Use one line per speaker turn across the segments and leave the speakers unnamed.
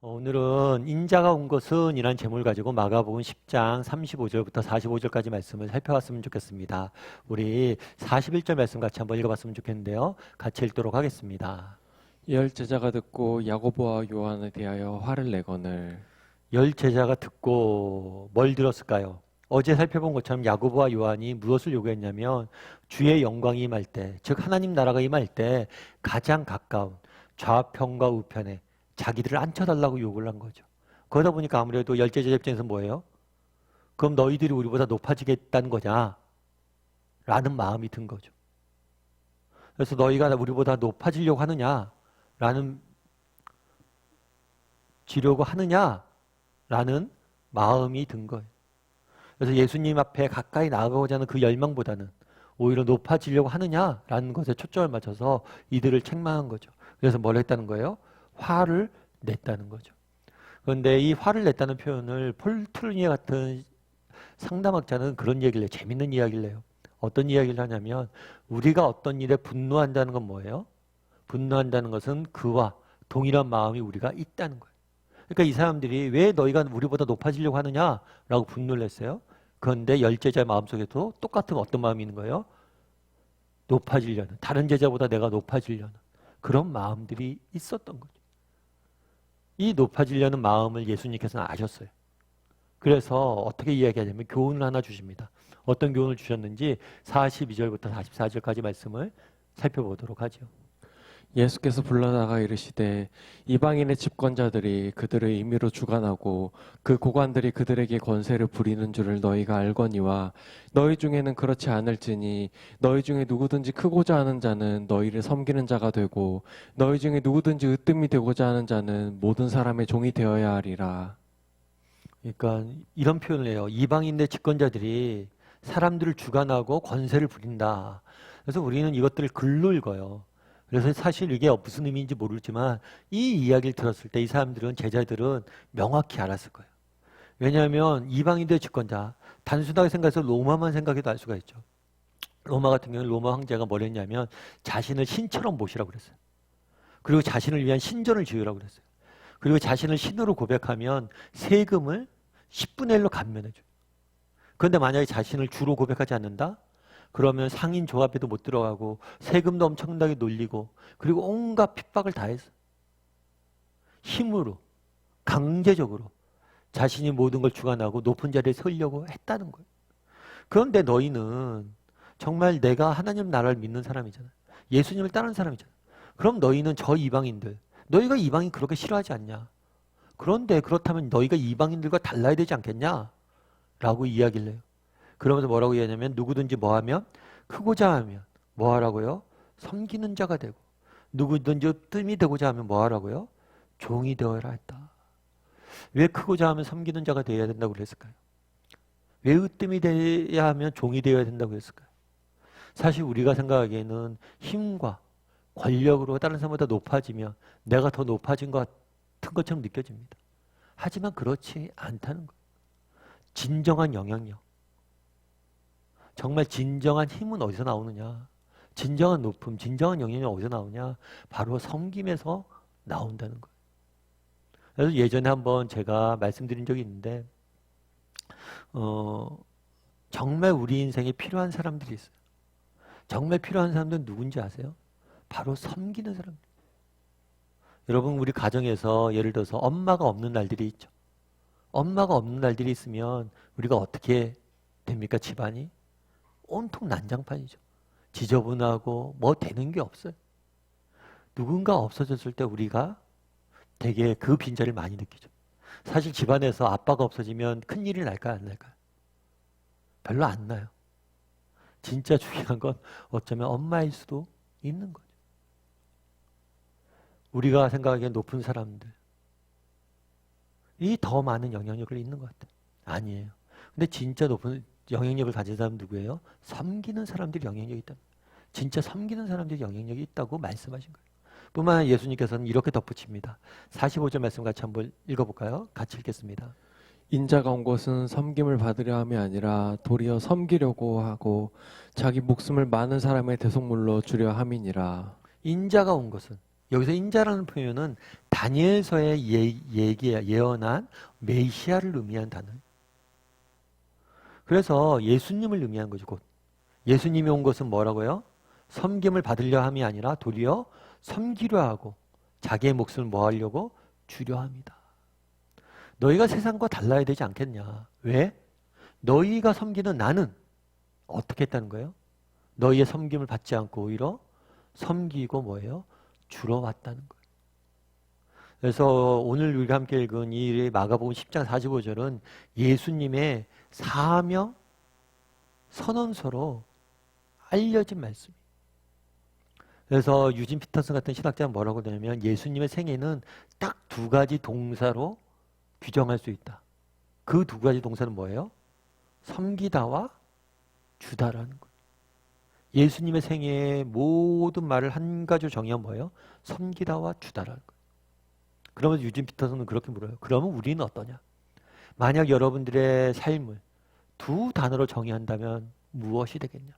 오늘은 인자가 온 것은 이란 제목을 가지고 마가복음 10장 35절부터 45절까지 말씀을 살펴봤으면 좋겠습니다. 우리 41절 말씀 같이 한번 읽어봤으면 좋겠는데요. 같이 읽도록 하겠습니다.
열 제자가 듣고 야고보와 요한에 대하여 화를 내거늘.
열 제자가 듣고 뭘 들었을까요? 어제 살펴본 것처럼 야고보와 요한이 무엇을 요구했냐면 주의 영광이 임할 때, 즉 하나님 나라가 임할 때 가장 가까운 좌편과 우편에 자기들을 앉혀달라고 요구를 한 거죠. 그러다 보니까 아무래도 열 제자 입장에서 뭐예요? 그럼 너희들이 우리보다 높아지겠다는 거냐? 라는 마음이 든 거죠. 그래서 너희가 우리보다 높아지려고 하느냐? 지려고 하느냐? 라는 마음이 든 거예요. 그래서 예수님 앞에 가까이 나아가고자 하는 그 열망보다는 오히려 높아지려고 하느냐라는 것에 초점을 맞춰서 이들을 책망한 거죠. 그래서 뭘 했다는 거예요? 화를 냈다는 거죠. 그런데 이 화를 냈다는 표현을 폴 트루니에 같은 상담학자는 그런 얘기를 해요. 재밌는 이야기를 해요. 어떤 이야기를 하냐면 우리가 어떤 일에 분노한다는 건 뭐예요? 분노한다는 것은 그와 동일한 마음이 우리가 있다는 거예요. 그러니까 이 사람들이 왜 너희가 우리보다 높아지려고 하느냐라고 분노를 했어요. 그런데 열 제자의 마음속에도 똑같은 어떤 마음이 있는 거예요? 높아지려는, 다른 제자보다 내가 높아지려는 그런 마음들이 있었던 거죠. 이 높아지려는 마음을 예수님께서는 아셨어요. 그래서 어떻게 이야기하냐면 교훈을 하나 주십니다. 어떤 교훈을 주셨는지 42절부터 44절까지 말씀을 살펴보도록 하죠.
예수께서 불러다가 이르시되 이방인의 집권자들이 그들을 임의로 주관하고 그 고관들이 그들에게 권세를 부리는 줄을 너희가 알거니와 너희 중에는 그렇지 않을지니 너희 중에 누구든지 크고자 하는 자는 너희를 섬기는 자가 되고 너희 중에 누구든지 으뜸이 되고자 하는 자는 모든 사람의 종이 되어야 하리라.
그러니까 이런 표현을 해요. 이방인의 집권자들이 사람들을 주관하고 권세를 부린다. 그래서 우리는 이것들을 글로 읽어요. 그래서 사실 이게 무슨 의미인지 모르지만 이 이야기를 들었을 때 이 사람들은, 제자들은 명확히 알았을 거예요. 왜냐하면 이방인들의 집권자, 단순하게 생각해서 로마만 생각해도 알 수가 있죠. 로마 같은 경우는 로마 황제가 뭘 했냐면 자신을 신처럼 모시라고 그랬어요. 그리고 자신을 위한 신전을 지으라고 그랬어요. 그리고 자신을 신으로 고백하면 세금을 10분의 1로 감면해줘요. 그런데 만약에 자신을 주로 고백하지 않는다? 그러면 상인 조합에도 못 들어가고 세금도 엄청나게 놀리고 그리고 온갖 핍박을 다 해서 힘으로 강제적으로 자신이 모든 걸 주관하고 높은 자리에 서려고 했다는 거예요. 그런데 너희는 정말 내가 하나님 나라를 믿는 사람이잖아. 예수님을 따르는 사람이잖아. 그럼 너희는 저 이방인들, 너희가 이방인 그렇게 싫어하지 않냐? 그런데 그렇다면 너희가 이방인들과 달라야 되지 않겠냐? 라고 이야기를 해요. 그러면서 뭐라고 이야기하냐면 누구든지 뭐하면 크고자 하면 뭐하라고요? 섬기는 자가 되고 누구든지 뜸이 되고자 하면 뭐하라고요? 종이 되어야 했다. 왜 크고자 하면 섬기는 자가 되어야 된다고 그랬을까요? 왜 으뜸이 되어야 하면 종이 되어야 된다고 그랬을까요? 사실 우리가 생각하기에는 힘과 권력으로 다른 사람보다 높아지면 내가 더 높아진 것 같은 것처럼 느껴집니다. 하지만 그렇지 않다는 거예요. 진정한 영향력. 정말 진정한 힘은 어디서 나오느냐? 진정한 높음, 진정한 영향력이 어디서 나오냐? 바로 섬김에서 나온다는 거예요. 그래서 예전에 한번 제가 말씀드린 적이 있는데 정말 우리 인생에 필요한 사람들이 있어요. 정말 필요한 사람들은 누군지 아세요? 바로 섬기는 사람들. 여러분 우리 가정에서 예를 들어서 엄마가 없는 날들이 있죠. 엄마가 없는 날들이 있으면 우리가 어떻게 됩니까? 집안이? 온통 난장판이죠. 지저분하고 뭐 되는 게 없어요. 누군가 없어졌을 때 우리가 되게 그 빈자리를 많이 느끼죠. 사실 집안에서 아빠가 없어지면 큰일이 날까요? 안 날까요? 별로 안 나요. 진짜 중요한 건 어쩌면 엄마일 수도 있는 거죠. 우리가 생각하기엔 높은 사람들이 더 많은 영향력을 있는 것 같아요. 아니에요. 근데 진짜 높은 영향력을 가진 사람은 누구예요? 섬기는 사람들이 영향력이 있다. 진짜 섬기는 사람들이 영향력이 있다고 말씀하신 거예요. 뿐만 아니라 예수님께서는 이렇게 덧붙입니다. 45절 말씀 같이 한번 읽어볼까요? 같이 읽겠습니다.
인자가 온 것은 섬김을 받으려 함이 아니라 도리어 섬기려고 하고 자기 목숨을 많은 사람의 대속물로 주려 함이니라.
인자가 온 것은 여기서 인자라는 표현은 다니엘서에 예언한 메시아를 의미한 단어예요. 그래서 예수님을 의미한 거죠. 곧 예수님이 온 것은 뭐라고요? 섬김을 받으려 함이 아니라 도리어 섬기려 하고 자기의 목숨을 뭐 하려고? 주려 합니다. 너희가 세상과 달라야 되지 않겠냐? 왜? 너희가 섬기는 나는 어떻게 했다는 거예요? 너희의 섬김을 받지 않고 오히려 섬기고 뭐예요? 주러 왔다는 거예요. 그래서 오늘 우리가 함께 읽은 이 마가복음 10장 45절은 예수님의 사명 선언서로 알려진 말씀이에요. 그래서 유진 피터슨 같은 신학자는 뭐라고 하냐면 예수님의 생애는 딱 두 가지 동사로 규정할 수 있다. 그 두 가지 동사는 뭐예요? 섬기다와 주다라는 거예요. 예수님의 생애의 모든 말을 한 가지로 정의하면 뭐예요? 섬기다와 주다라는 거예요. 그러면서 유진 피터슨은 그렇게 물어요. 그러면 우리는 어떠냐? 만약 여러분들의 삶을 두 단어로 정의한다면 무엇이 되겠냐?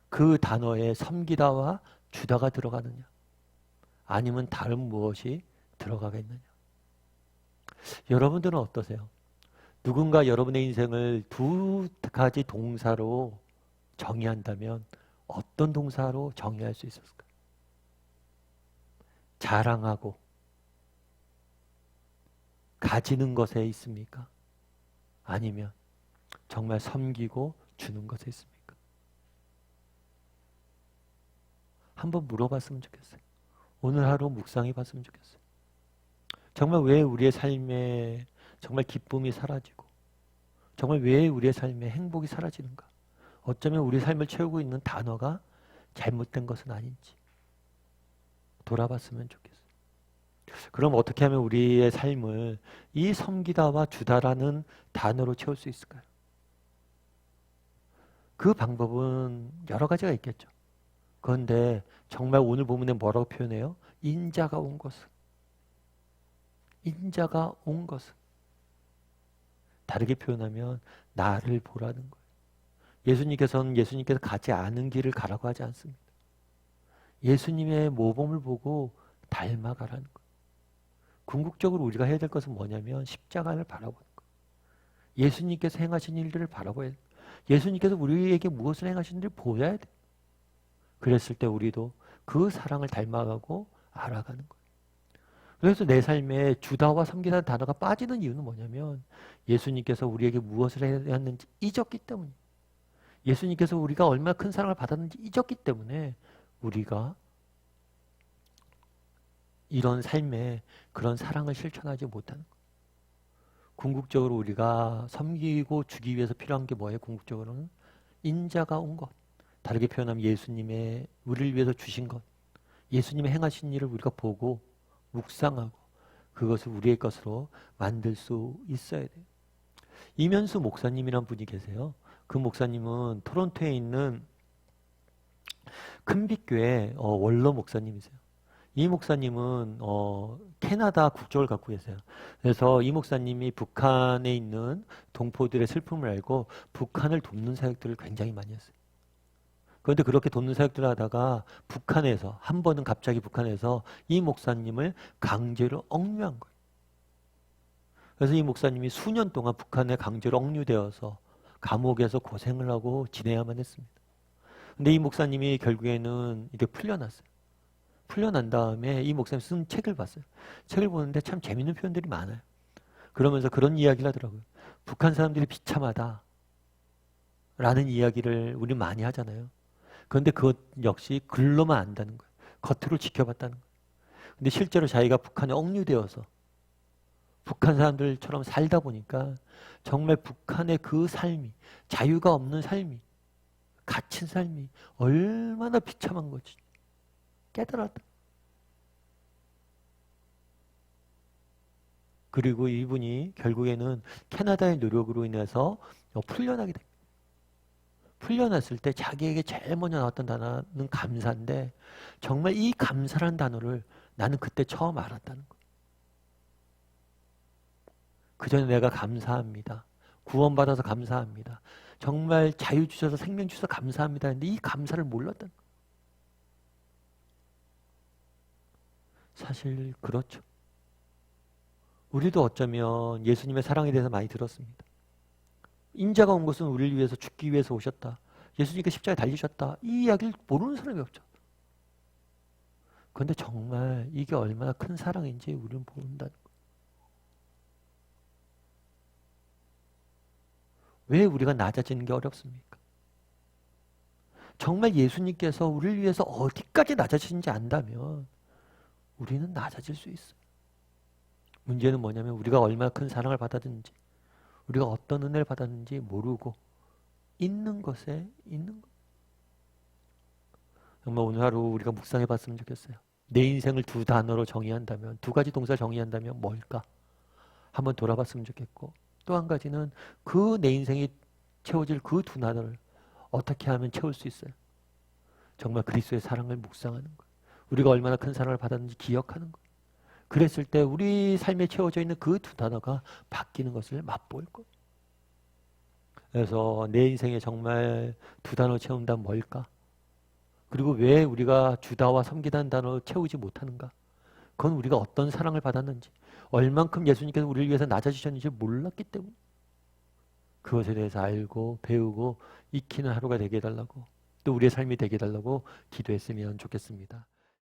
그 단어에 섬기다와 주다가 들어가느냐? 아니면 다른 무엇이 들어가겠느냐? 여러분들은 어떠세요? 누군가 여러분의 인생을 두 가지 동사로 정의한다면 어떤 동사로 정의할 수 있었을까요? 자랑하고 가지는 것에 있습니까? 아니면 정말 섬기고 주는 것에 있습니까? 한번 물어봤으면 좋겠어요. 오늘 하루 묵상해 봤으면 좋겠어요. 정말 왜 우리의 삶에 정말 기쁨이 사라지고 정말 왜 우리의 삶에 행복이 사라지는가? 어쩌면 우리 삶을 채우고 있는 단어가 잘못된 것은 아닌지 돌아봤으면 좋겠어요. 그럼 어떻게 하면 우리의 삶을 이 섬기다와 주다라는 단어로 채울 수 있을까요? 그 방법은 여러 가지가 있겠죠. 그런데 정말 오늘 본문에 뭐라고 표현해요? 인자가 온 것은. 인자가 온 것은. 다르게 표현하면 나를 보라는 거예요. 예수님께서 가지 않은 길을 가라고 하지 않습니다. 예수님의 모범을 보고 닮아가라는 거예요. 궁극적으로 우리가 해야 될 것은 뭐냐면 십자가를 바라보는 거예요. 예수님께서 행하신 일들을 바라봐야 돼요. 예수님께서 우리에게 무엇을 행하신지를 보여야 돼요. 그랬을 때 우리도 그 사랑을 닮아가고 알아가는 거예요. 그래서 내 삶에 주다와 섬기다는 단어가 빠지는 이유는 뭐냐면 예수님께서 우리에게 무엇을 했는지 잊었기 때문이에요. 예수님께서 우리가 얼마나 큰 사랑을 받았는지 잊었기 때문에 우리가 이런 삶에 그런 사랑을 실천하지 못하는 거예요. 궁극적으로 우리가 섬기고 주기 위해서 필요한 게 뭐예요? 궁극적으로는 인자가 온 것. 다르게 표현하면 예수님의 우리를 위해서 주신 것. 예수님의 행하신 일을 우리가 보고 묵상하고 그것을 우리의 것으로 만들 수 있어야 돼요. 이면수 목사님이란 분이 계세요. 그 목사님은 토론토에 있는 큰빛교회 원로 목사님이세요. 이 목사님은 캐나다 국적을 갖고 계세요. 그래서 이 목사님이 북한에 있는 동포들의 슬픔을 알고 북한을 돕는 사역들을 굉장히 많이 했어요. 그런데 그렇게 돕는 사역들을 하다가 북한에서 한 번은 갑자기 북한에서 이 목사님을 강제로 억류한 거예요. 그래서 이 목사님이 수년 동안 북한에 강제로 억류되어서 감옥에서 고생을 하고 지내야만 했습니다. 근데 이 목사님이 결국에는 이게 풀려났어요. 풀려난 다음에 이 목사님이 쓴 책을 봤어요. 책을 보는데 참 재밌는 표현들이 많아요. 그러면서 그런 이야기를 하더라고요. 북한 사람들이 비참하다 라는 이야기를 우리 많이 하잖아요. 그런데 그것 역시 글로만 안다는 거예요. 겉으로 지켜봤다는 거예요. 근데 실제로 자기가 북한에 억류되어서 북한 사람들처럼 살다 보니까 정말 북한의 그 삶이, 자유가 없는 삶이, 갇힌 삶이 얼마나 비참한 거지 깨달았다. 그리고 이분이 결국에는 캐나다의 노력으로 인해서 풀려나게 됩니다. 풀려났을 때 자기에게 제일 먼저 나왔던 단어는 감사인데 정말 이 감사라는 단어를 나는 그때 처음 알았다는 거예요. 그 전에 내가 감사합니다. 구원받아서 감사합니다. 정말 자유 주셔서 생명 주셔서 감사합니다. 근데 이 감사를 몰랐다는 거예요. 사실 그렇죠. 우리도 어쩌면 예수님의 사랑에 대해서 많이 들었습니다. 인자가 온 것은 우리를 위해서 죽기 위해서 오셨다. 예수님께서 십자가에 달리셨다. 이 이야기를 모르는 사람이 없죠. 그런데 정말 이게 얼마나 큰 사랑인지 우리는 모른다는 거예요. 왜 우리가 낮아지는 게 어렵습니까? 정말 예수님께서 우리를 위해서 어디까지 낮아지신지 안다면 우리는 낮아질 수 있어요. 문제는 뭐냐면 우리가 얼마나 큰 사랑을 받았는지, 우리가 어떤 은혜를 받았는지 모르고 있는 것에 있는 것. 정말 오늘 하루 우리가 묵상해 봤으면 좋겠어요. 내 인생을 두 단어로 정의한다면, 두 가지 동사 정의한다면 뭘까? 한번 돌아봤으면 좋겠고, 또 한 가지는 그 내 인생이 채워질 그 두 단어를 어떻게 하면 채울 수 있어요? 정말 그리스도의 사랑을 묵상하는 거예요. 우리가 얼마나 큰 사랑을 받았는지 기억하는 거예요. 그랬을 때 우리 삶에 채워져 있는 그 두 단어가 바뀌는 것을 맛볼 거예요. 그래서 내 인생에 정말 두 단어 채운다면 뭘까? 그리고 왜 우리가 주다와 섬기다는 단어를 채우지 못하는가? 그건 우리가 어떤 사랑을 받았는지, 얼만큼 예수님께서 우리를 위해서 낮아지셨는지 몰랐기 때문에 그것에 대해서 알고 배우고 익히는 하루가 되게 해달라고, 또 우리의 삶이 되게 해달라고 기도했으면 좋겠습니다.